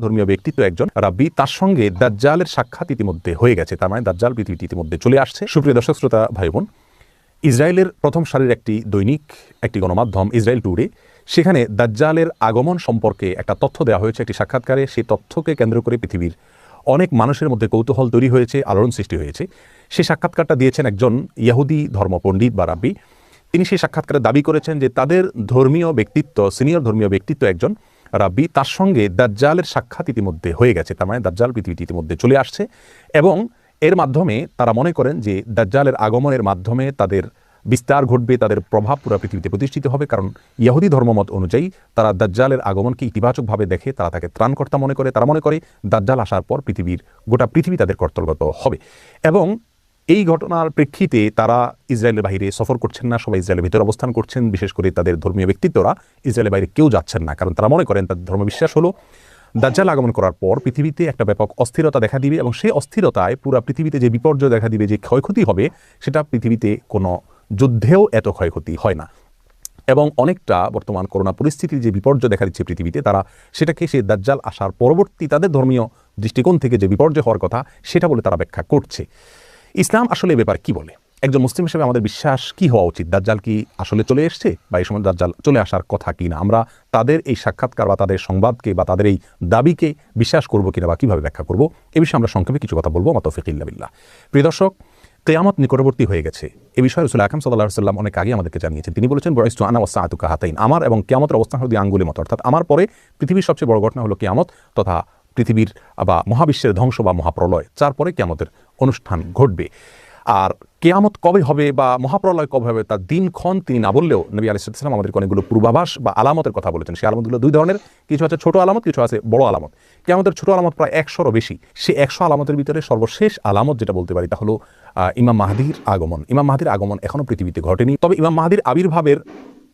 ধর্মীয় ব্যক্তিত্ব একজন রাব্বি, তার সঙ্গে দাজ্জালের সাক্ষাৎ ইতিমধ্যে হয়ে গেছে। তার মানে দাজ্জাল পৃথিবীতে ইতিমধ্যে চলে আসছে। সুপ্রিয় দর্শক শ্রোতা ভাই বোন, ইসরায়েলের প্রথম সারির একটি দৈনিক, একটি গণমাধ্যম ইসরায়েল টুডে, সেখানে দাজ্জালের আগমন সম্পর্কে একটা তথ্য দেওয়া হয়েছে একটি সাক্ষাৎকারে। সেই তথ্যকে কেন্দ্র করে পৃথিবীর অনেক মানুষের মধ্যে কৌতূহল তৈরি হয়েছে, আলোড়ন সৃষ্টি হয়েছে। সেই সাক্ষাৎকারটা দিয়েছেন একজন ইহুদি ধর্মপণ্ডিত বা রাব্বি। তিনি সেই সাক্ষাৎকারে দাবি করেছেন যে তাদের ধর্মীয় ব্যক্তিত্ব, সিনিয়র ধর্মীয় ব্যক্তিত্ব একজন রাব্বি, তার সঙ্গে দাজ্জালের সাক্ষাৎ ইতিমধ্যে হয়ে গেছে। তার মানে দাজ্জাল পৃথিবীতে ইতিমধ্যে চলে আসছে এবং এর মাধ্যমে তারা মনে করেন যে দাজ্জালের আগমনের মাধ্যমে তাদের বিস্তার ঘটবে, তাদের প্রভাব পুরো পৃথিবীতে প্রতিষ্ঠিত হবে। কারণ ইহুদি ধর্মমত অনুযায়ী তারা দাজ্জালের আগমনকে ইতিবাচকভাবে দেখে, তারা তাকে ত্রাণকর্তা মনে করে। তারা মনে করে দাজ্জাল আসার পর গোটা পৃথিবী তাদের কর্তব্যগত হবে। এবং এই ঘটনার প্রেক্ষিতে তারা ইসরায়েলের বাইরে সফর করছেন না, সবাই ইসরায়েলের ভিতরে অবস্থান করছেন। বিশেষ করে তাদের ধর্মীয় ব্যক্তিত্বরা ইসরায়েলের বাইরে কেউ যাচ্ছেন না, কারণ তারা মনে করেন তাদের ধর্মবিশ্বাস হলো দাজ্জাল আগমন করার পর পৃথিবীতে একটা ব্যাপক অস্থিরতা দেখা দিবে এবং সেই অস্থিরতায় পুরো পৃথিবীতে যে বিপর্যয় দেখা দিবে, যে ক্ষয়ক্ষতি হবে, সেটা পৃথিবীতে কোনো যুদ্ধেও এত ক্ষয়ক্ষতি হয় না। এবং অনেকটা বর্তমান করোনা পরিস্থিতির যে বিপর্যয় দেখা দিচ্ছে পৃথিবীতে, তারা সেটাকে সেই দাজ্জাল আসার পরবর্তী তাদের ধর্মীয় দৃষ্টিকোণ থেকে যে বিপর্যয় হওয়ার কথা সেটা বলে তারা ব্যাখ্যা করছে। ইসলাম আসলে এ ব্যাপার কি বলে? একজন মুসলিম হিসেবে আমাদের বিশ্বাস কি হওয়া উচিত? দাজ্জাল কি আসলে চলে এসছে বা এই সময় দাজ্জাল চলে আসার কথা কি না? আমরা তাদের এই সাক্ষাৎকার বা তাদের সংবাদকে বা তাদের এই দাবিকে বিশ্বাস করবো কিনা বা কীভাবে ব্যাখ্যা করবো, এ বিষয়ে আমরা সংক্ষেপে কিছু কথা বলবো। মা তৌফিক ইল্লা বিল্লাহ। প্রিয় দর্শক, কিয়ামত নিকটবর্তী হয়ে গেছে। এ বিষয়ে রাসূল আকরাম সাল্লাল্লাহু আলাইহি ওয়াসাল্লাম অনেক আগে আমাদেরকে জানিয়েছেন। তিনি বলেছেন, বুইসতু আনা ওয়াসসাআতু কাহাতাইন, আমার এবং কিয়ামতের অবস্থান হলো দুই আঙ্গুলের মতো। অর্থাৎ আমার পরে পৃথিবীর সবচেয়ে বড় ঘটনা হলো কিয়ামত তথা পৃথিবীর বা মহাবিশ্বের ধ্বংস বা মহাপ্রলয়। তারপরে কিয়ামতের অনুষ্ঠান ঘটবে। আর কিয়ামত কবে হবে বা মহাপ্রলয় কবে হবে তার দিনক্ষণ তিনি না বললেও নবী আলাইহিস সালাম আমাদেরকে অনেকগুলো পূর্বাভাস বা আলামতের কথা বলেছেন। সেই আলামতগুলো দুই ধরনের, কিছু আছে ছোট আলামত, কিছু আছে বড় আলামত। কিয়ামতের ছোট আলামত প্রায় 100-রও বেশি। সেই 100 আলামতের ভিতরে সর্বশেষ আলামত যেটা বলতে পারি তা হলো ইমাম মাহদির আগমন। ইমাম মাহদির আগমন এখনও পৃথিবীতে ঘটেনি, তবে ইমাম মাহদির আবির্ভাবের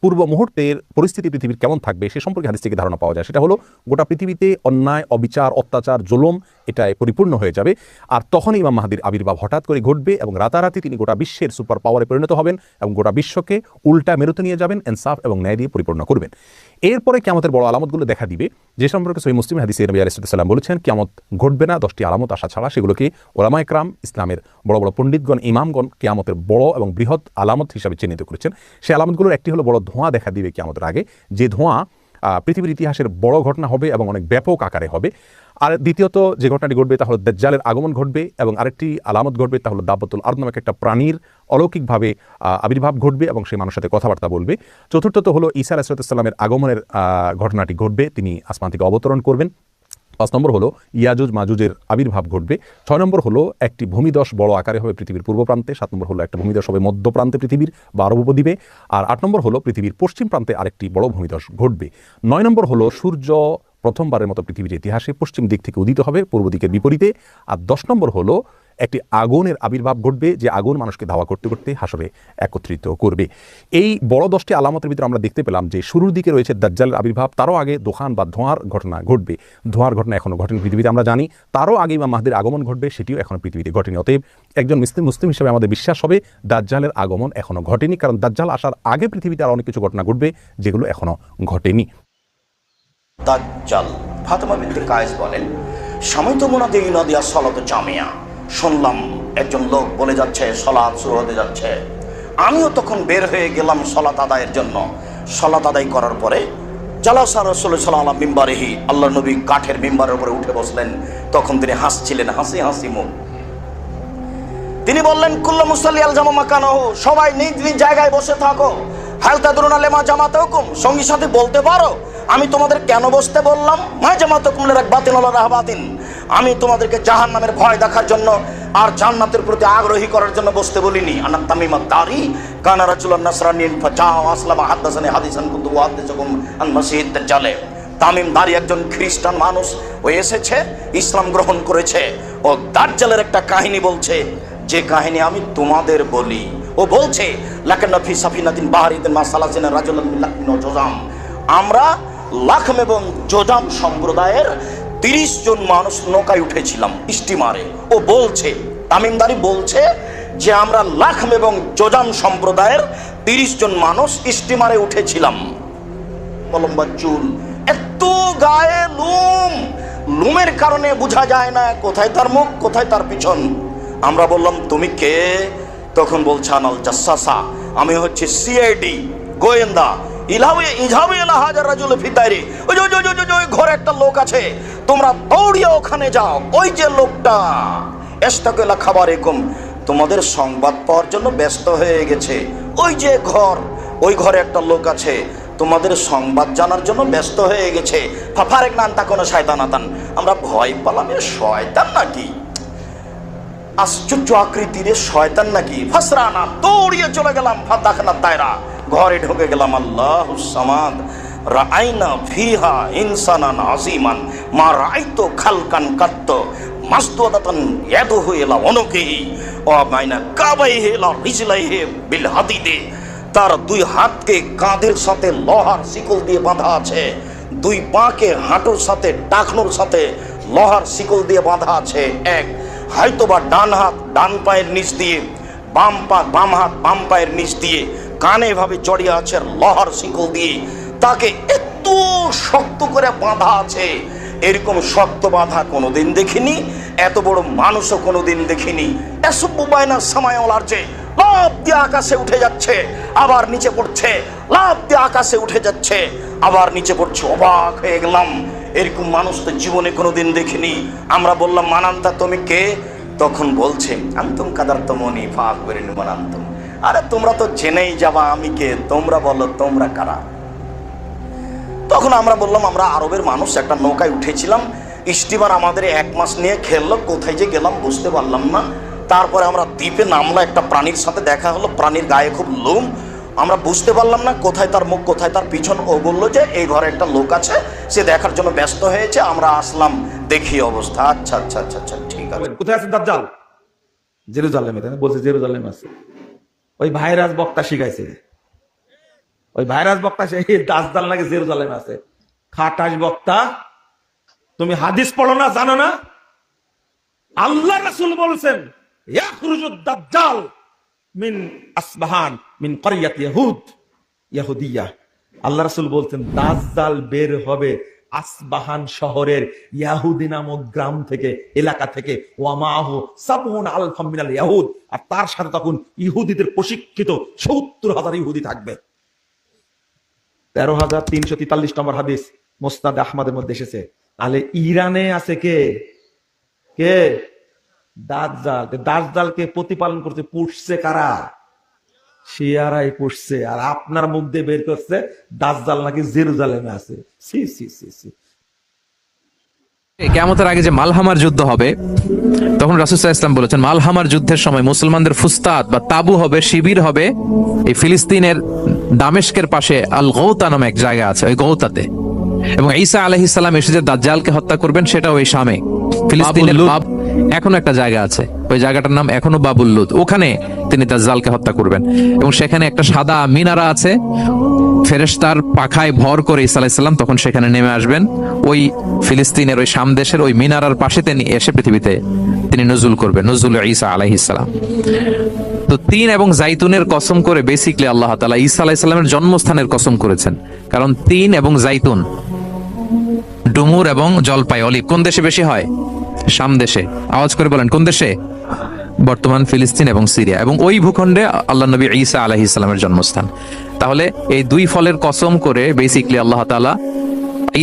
পূর্ব মুহূর্তের পরিস্থিতি পৃথিবীর কেমন থাকবে সে সম্পর্কে হাদিস থেকে ধারণা পাওয়া যায়। সেটা হলো গোটা পৃথিবীতে অন্যায়, অবিচার, অত্যাচার, জুলুম এটায় পরিপূর্ণ হয়ে যাবে। আর তখনই ইমাম মাহদির আবির্ভাব হঠাৎ করে ঘটবে এবং রাতারাতি তিনি গোটা বিশ্বের সুপার পাওয়ারে পরিণত হবেন এবং গোটা বিশ্বকে উল্টা মেরুতে নিয়ে যাবেন, ইনসাফ এবং ন্যায় দিয়ে পরিপূর্ণ করবেন। এরপরে কিয়ামতের বড় আলামতগুলো দেখা দিবে, যে সম্পর্কে সহিহ মুসলিম হাদিসে নবী আলাইহিস সালাম বলেছেন কিয়ামত ঘটবে না 10টি আলামত আসা ছাড়া। সেগুলোকে উলামায়ে কেরাম, ইসলামের বড় বড় পণ্ডিতগণ, ইমামগণ কিয়ামতের বড় এবং বৃহৎ আলামত হিসাবে চিহ্নিত করেছেন। সেই আলামতগুলোর একটি হলো বড় ধোঁয়া দেখা দিবে কিয়ামতের আগে, যে ধোঁয়া পৃথিবীর ইতিহাসের বড় ঘটনা হবে এবং অনেক ব্যাপক আকারে হবে। আর দ্বিতীয়ত যে ঘটনাটি ঘটবে তা হলো দাজ্জালের আগমন ঘটবে এবং আরেকটি আলামত ঘটবে তা হলো দাব্বাতুল আরদ নামক একটা প্রাণীর অলৌকিকভাবে আবির্ভাব ঘটবে এবং সেই মানুষের সাথে কথাবার্তা বলবে। চতুর্থত হলো ঈসা আলাইহিস সালামের আগমনের ঘটনাটি ঘটবে, তিনি আসমান থেকে অবতরণ করবেন। 5 নম্বর হলো ইয়াজুজ মাজুজের আবির্ভাব ঘটবে। 6 নম্বর হলো একটি ভূমিধস বড় আকারে হবে পৃথিবীর পূর্ব প্রান্তে। 7 নম্বর হলো একটা ভূমিধস হবে মধ্য প্রান্তে পৃথিবীর বা আরব উপদ্বীপে। আর 8 নম্বর হলো পৃথিবীর পশ্চিম প্রান্তে আরেকটি বড় ভূমিধস ঘটবে। 9 নম্বর হলো সূর্য প্রথমবারের মতো পৃথিবীর ইতিহাসে পশ্চিম দিক থেকে উদিত হবে পূর্ব দিকের বিপরীতে। আর 10 নম্বর হলো একটি আগুনের আবির্ভাব ঘটবে, যে আগুন মানুষকে ধাওয়া করতে করতে হাসরে একত্রিত করবে। এই বড় 10টি আলামতের ভিতরে আমরা দেখতে পেলাম যে শুরুর দিকে রয়েছে দাজ্জালের আবির্ভাব, তারও আগে দোকান বা ধোঁয়ার ঘটনা ঘটবে। ধোঁয়ার ঘটনা এখনও ঘটেনি পৃথিবীতে, আমরা জানি। তারও আগে ইমাম মাহদির আগমন ঘটবে, সেটিও এখনও পৃথিবীতে ঘটেনি। অতএব একজন মুসলিম হিসেবে আমাদের বিশ্বাস হবে দাজ্জালের আগমন এখনও ঘটেনি, কারণ দাজ্জাল আসার আগে পৃথিবীতে আর অনেক কিছু ঘটনা ঘটবে যেগুলো এখনও ঘটেনি। দাজ্জাল। ফাতেমা বিনতে কায়েস বলেন, সাময়িত মুনাদি ইউনাদিয়া সালাতু জামিয়া, শুনলাম একজন লোক বলে যাচ্ছে সালাত শুরু হতে যাচ্ছে। আমিও তখন বের হয়ে গেলাম সালাত আদায়ের জন্য। সালাত আদায় করার পরে জালাসা রাসূলুল্লাহ সাল্লাল্লাহু আলাইহি মিম্বারিহি, আল্লাহর নবী কাঠের মিম্বারের উপরে উঠে বসলেন। তখন তিনি হাসছিলেন, হাসি হাসি মুখ। তিনি বললেন, কুল্লু মুসাল্লি আলজামু মাকানাহু, সবাই নিজ নিজ জায়গায় বসে থাকো। হাল তাদরুনা লিমা জামাতাকুম, সঙ্গী সাথে বলতে পারো আমি তোমাদের কেন বসতে বললাম? মা জামাতাকুম লিরাগবাতিন ওয়া রাহবাতিন, আমি তোমাদেরকে জাহান্নামের ভয় দেখার জন্য আর জান্নাতের প্রতি আগ্রহী করার জন্য বসতে বলিনি। আনা তামিমাত দারি কানা রাজুলান নাসরানিন ফাজাআ আসলামা হাদাসানি হাদিসান কুনতু ওয়াহাদিসুকুম আন মাসিহিদ দাজ্জাল। তামিম দারি একজন খ্রিস্টান মানুষ, ও এসেছে, ইসলাম গ্রহণ করেছে। ও দাজ্জালের একটা কাহিনী বলছে, যে কাহিনী আমি তোমাদের বলি। ও বলছে লাকান্না ফি সাফিনাতিন বাহরিতিন মা সালাসিনা রাজুলান মিন লাকমিন ওয়া জোজাম, আমরা লাখম এবং জোজাম সম্প্রদায়ের 30 জন মানুষ নৌকায় উঠেছিলাম, স্টিমারে। ও বলছে, তামিমদারি বলছে যে আমরা লাখম এবং জোজাম সম্প্রদায়ের 30 জন মানুষ স্টিমারে উঠেছিলাম। লম্বা চুল, এত গায়ে রূপের কারণে বোঝা যায় না কোথায় তার মুখ কোথায় তার পিছন। আমরা বললাম তুমি কে? তখন বলছে আনাল জাসাসা, আমি হচ্ছে সিআইডি গোয়েন্দা। ওই ঘরে একটা লোক আছে, তোমরা দৌড়িয়ে ওখানে যাও। ওই যে লোকটা এস্তাকেলা খাবার এরকম তোমাদের সংবাদ পাওয়ার জন্য ব্যস্ত হয়ে গেছে। ওই যে ঘর, ওই ঘরে একটা লোক আছে, তোমাদের সংবাদ জানার জন্য ব্যস্ত হয়ে গেছে। ফাফারেক নান তা কোনো শয়তান আতান। আমরা ভয় পেলাম, শয়তান নাকি, আশ্চর্য আকৃতির শয়তান নাকি। ফাসরানা, দৌড়িয়ে চলে গেলাম। ফাতাখনা দায়রা, ঘরে ঢুকে গেলাম। আল্লাহুস সামাদ, রাআইনা ফিহা ইনসানান আযীমান মা রাআইতু খালকান কাত্ত মাসদুদাতান ইয়াদুহু ইলা উনুকিহি ওয়া বাইনা কাবাইহি ইলা রিজলাইহি বিল হাদিদে। তার দুই হাতকে কাঁধের সাথে লোহার শিকল দিয়ে বাঁধা আছে, দুই পাকে হাঁটুর সাথে টাকনোর সাথে লোহার শিকল দিয়ে বাঁধা আছে। এক হয়তোবা ডান হাত ডান পায়ের নিচ দিয়ে, বাম হাত বাম পায়ের নিচ দিয়ে কানে ভাবে জড়িয়ে আছে লোহার শিকল দিয়ে। তাকে এত শক্ত করে বাঁধা আছে, এরকম শক্ত বাঁধা কোনোদিন দেখিনি, এত বড় মানুষও কোনোদিন দেখিনি। এসব বাইনা সামায়ালার যে লাফ দিয়ে আকাশে উঠে যাচ্ছে, আবার নিচে পড়ছে, লাফ দিয়ে আকাশে উঠে যাচ্ছে, আবার নিচে পড়ছে। অবাক হয়ে গেলাম, এরকম মানুষ তো জীবনে কোনোদিন দেখিনি। আমরা বললাম মানান্তা তুমি কে? তখন বলছে আনতুম কাদার তমনি ফাঁক বেরিন মানান্তুম। আরে তোমরা তো জেনেই যাবা আমি কে, তোমরা বলো তোমরা কারা। তখন আমরা বললাম আমরা আরবের মানুষ, একটা নৌকায় উঠেছিলাম, স্টিমার আমাদের 1 মাস নিয়ে খেললো, কোথায় যে গেলাম বুঝতে পারলাম না। তারপরে আমরা দ্বীপে নামলো, একটা প্রাণীর সাথে দেখা হলো, প্রাণীর গায়ে খুব লোম, আমরা বুঝতে পারলাম না কোথায় তার মুখ কোথায় তার পিছন। ও বললো যে এই ঘরে একটা লোক আছে, সে দেখার জন্য ব্যস্ত হয়েছে, আমরা আসলাম দেখি অবস্থা। আচ্ছা আচ্ছা আচ্ছা আচ্ছা ঠিক আছে। কোথায় আছে দাজ্জাল? জেরুজালেমে। বলছে জেরুজালেম আছে। ওই ভাইরাস বক্তা শিখাইছে, ওই ভাইরাস বক্তা দাজ্জাল নাকি জেরুজালেম আছে। খাটাস বক্তা, তুমি হাদিস পড়ো না, জানো না? আল্লাহ রাসূল বলেছেন ইয়াখরুজুদ দাজ্জাল মিন আসবাহান মিন ক্বরিয়াত ইয়াহুদ ইয়াহুদিয়া। আল্লাহ রাসূল বলছেন দাজ্জাল বের হবে আসবাহান শহরের ইয়াহুদি নামক গ্রাম থেকে, এলাকা থেকে। ওয়ামাহু সাবউন আলফাম মিনাল ইয়াহুদ, আর তার সাথে তখন ইহুদিদের প্রশিক্ষিত ৭০,০০০ ইহুদি থাকবে। ১৩,৩৪৩ নম্বর হাদিস মুসনাদ আহমদের মধ্যে এসেছে। তাহলে ইরানে আছে কে? কে? দাজ্জাল। দাজ্জালকে প্রতিপালন করতে পুষছে কারা? শিয়ারাই পুষছে। আর আপনার মুখ দিয়ে বের করছে দাজ্জাল নাকি জেরুজালেমে আছে। সি সি সি সি। কিয়ামতের আগে যে মালহামার যুদ্ধ হবে, তখন রাসূল সাল্লাল্লাহু আলাইহি ওয়াসাল্লাম বলেছেন মালহামার যুদ্ধের সময় মুসলমানদের ফুস্তাদ বা তাবু হবে, শিবির হবে এই ফিলিস্তিনের দামেস্কের পাশে আল গৌতা নামে এক জায়গা আছে, ওই গৌতাতে। এবং ঈসা আলাইহিস সালাম এসে যে দাজ্জালকে হত্যা করবেন সেটাও ওই শামে, ফিলিস্তিনের এখনো একটা জায়গা আছে, ওই জায়গাটার নাম এখনো বাবুল লুদ। ওখানে তিনি দাজ্জালকে হত্যা করবেন। এবং সেখানে একটা সাদা মিনারা আছে, ফেরেশতার পাখায় ভর করে ঈসা আলাইহিস সালাম তখন সেখানে নেমে আসবেন। ওই ফিলিস্তিনের ওই শাম দেশের ওই মিনারার পাশে তিনি এসে পৃথিবীতে তিনি নজুল করবেন, নজুল ঈসা আলাইহিস সালাম। তো তিন এবং জাইতুনের কসম করে বেসিক্যালি আল্লাহ তাআলা ঈসা আলাইহিস সালামের জন্মস্থানের কসম করেছেন। কারণ তিন এবং জাইতুন, ডুমুর এবং জলপাই, অলিভ কোন দেশে বেশি হয়? শাম দেশে। আওয়াজ করে বলেন কোন দেশে? বর্তমান ফিলিস্তিন এবং সিরিয়া। এবং ওই ভূখণ্ডে আল্লাহ নবী ঈসা আলাইহিস সালামের জন্মস্থান। তাহলে এই দুই ফলের কসম করে বেসিক্যালি আল্লাহ তাআলা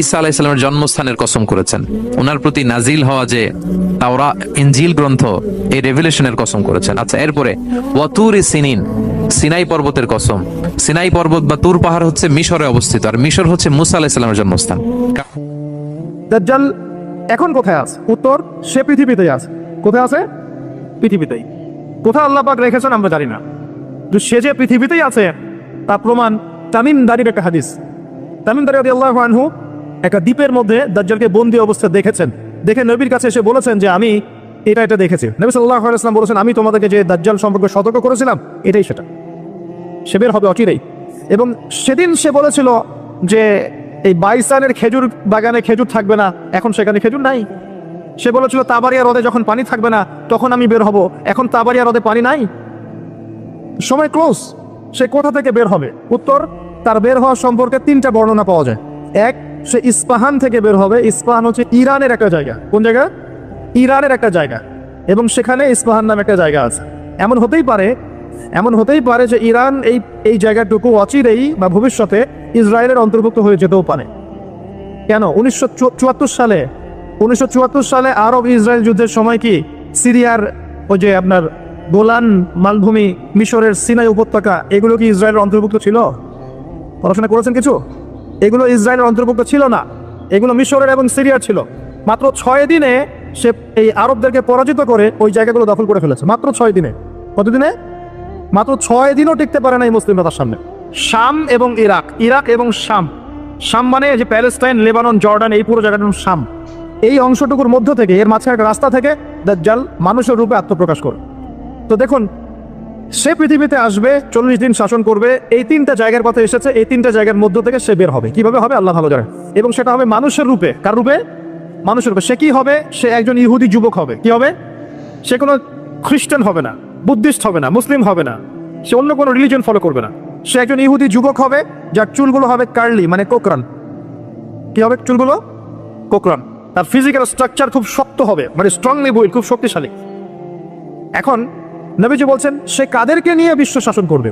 ঈসা আলাইহিস সালামের জন্মস্থানের কসম করেছেন। ওনার প্রতি নাজিল হওয়া যে তাওরাত ইনজিল গ্রন্থ, এই রেভেলেশনের কসম করেছেন। আচ্ছা, এরপরে ওয়াতুরি সিনিন, সিনাই পর্বতের কসম। সিনাই পর্বত বা তুর পাহাড় হচ্ছে মিশরে অবস্থিত, আর মিশর হচ্ছে মুসা আলাইহিস সালামের জন্মস্থান। দাজ্জাল এখন কোথায় আছে? উত্তর, সে পৃথিবীতেই আছে। কোথায় আছে? পৃথিবীতেই। কোথায় আল্লাহ পাক রেখেছেন আমরা জানি না, কিন্তু সে যে পৃথিবীতেই আছে তার প্রমাণ তামিম দারির একটা হাদিস। তামিম দারি রাদিয়াল্লাহু আনহু একটা দ্বীপের মধ্যে দাজ্জালকে বন্দী অবস্থায় দেখেছেন। দেখে নবীর কাছে এসে বলেছেন যে আমি এটা দেখেছি। নবী সাল্লাল্লাহু আলাইহি ওয়াসাল্লাম বলেছেন আমি তোমাদেরকে যে দাজ্জাল সম্পর্কে সতর্ক করেছিলাম এটাই সেটা, সে বের হবে অচিরেই। এবং সেদিন সে বলেছিল যে এই বাইসানের খেজুর বাগানে খেজুর থাকবে না, এখন সেখানে খেজুর নাই। সে বলেছিল তাবারিয়া হ্রদে যখন পানি থাকবে না তখন আমি বের হব, এখন তাবারিয়া হ্রদে পানি নাই, সময় ক্লোজ। সে কোথা থেকে বের হবে? উত্তর, তার বের হওয়ার সম্পর্কে 3টা বর্ণনা পাওয়া যায়। এক, সে ইস্পাহান থেকে বের হবে। ইস্পাহান হচ্ছে ইরানের একটা জায়গা। কোন জায়গা? ইরানের একটা জায়গা। এবং সেখানে ইস্পাহান নামে একটা জায়গা আছে। এমন হতেই পারে যে ইরান এই জায়গাটুকু অচিরেই বা ভবিষ্যতে ইসরায়েলের অন্তর্ভুক্ত হয়ে যেতেও পারে। কেন? 1974 সালে আরব ইসরায়েল যুদ্ধের সময় কি সিরিয়ার ওই যে আপনার গোলান মালভূমি, মিশরের সিনাই উপত্যকা, এগুলো কি ইসরায়েলের অন্তর্ভুক্ত ছিল? পড়াশোনা করেছেন কিছু? এগুলো ইসরায়েলের অন্তর্ভুক্ত ছিল না, এগুলো মিশরের এবং সিরিয়ার ছিল। মাত্র 6 দিনে সে এই আরবদেরকে পরাজিত করে ওই জায়গাগুলো দখল করে ফেলেছে। মাত্র 6 দিনে। কতদিনে? মাত্র 6 দিনও টিকতে পারে না এই মুসলিমরা তার সামনে। শাম এবং ইরাক এবং শাম মানে যে প্যালেস্টাইন, লেবানন, জর্ডান, এই পুরো জায়গাটার নাম শাম। এই অংশটুকুর মধ্য থেকে, এর মাঝখানে একটা রাস্তা থেকে দাজ্জাল মানুষের রূপে আত্মপ্রকাশ করে। তো দেখুন, সে পৃথিবীতে আসবে, 40 দিন শাসন করবে। এই 3টা জায়গার কথা এসেছে, এই 3টা জায়গার মধ্য থেকে সে বের হবে। কিভাবে হবে আল্লাহ ভালো জানেন। এবং সেটা হবে মানুষের রূপে। কার রূপে? মানুষের রূপে। সে কি হবে? সে একজন ইহুদি যুবক হবে। কি হবে? সে কোনো খ্রিস্টান হবে না, বুদ্ধিস্ট হবে না, মুসলিম হবে না, সে অন্য কোনো রিলিজন ফলো করবে না। সে একজন ইহুদি যুবক হবে, যার চুলগুলো হবে কার্লি, মানে কোকরান। কি হবে? চুলগুলো কোকরান। তার ফিজিক্যাল স্ট্রাকচার খুব শক্ত হবে, মানে স্ট্রংলি বিল্ড, খুব শক্তিশালী। এখন নবীজি বলছেন সে কাদেরকে নিয়ে বিশ্ব শাসন করবে?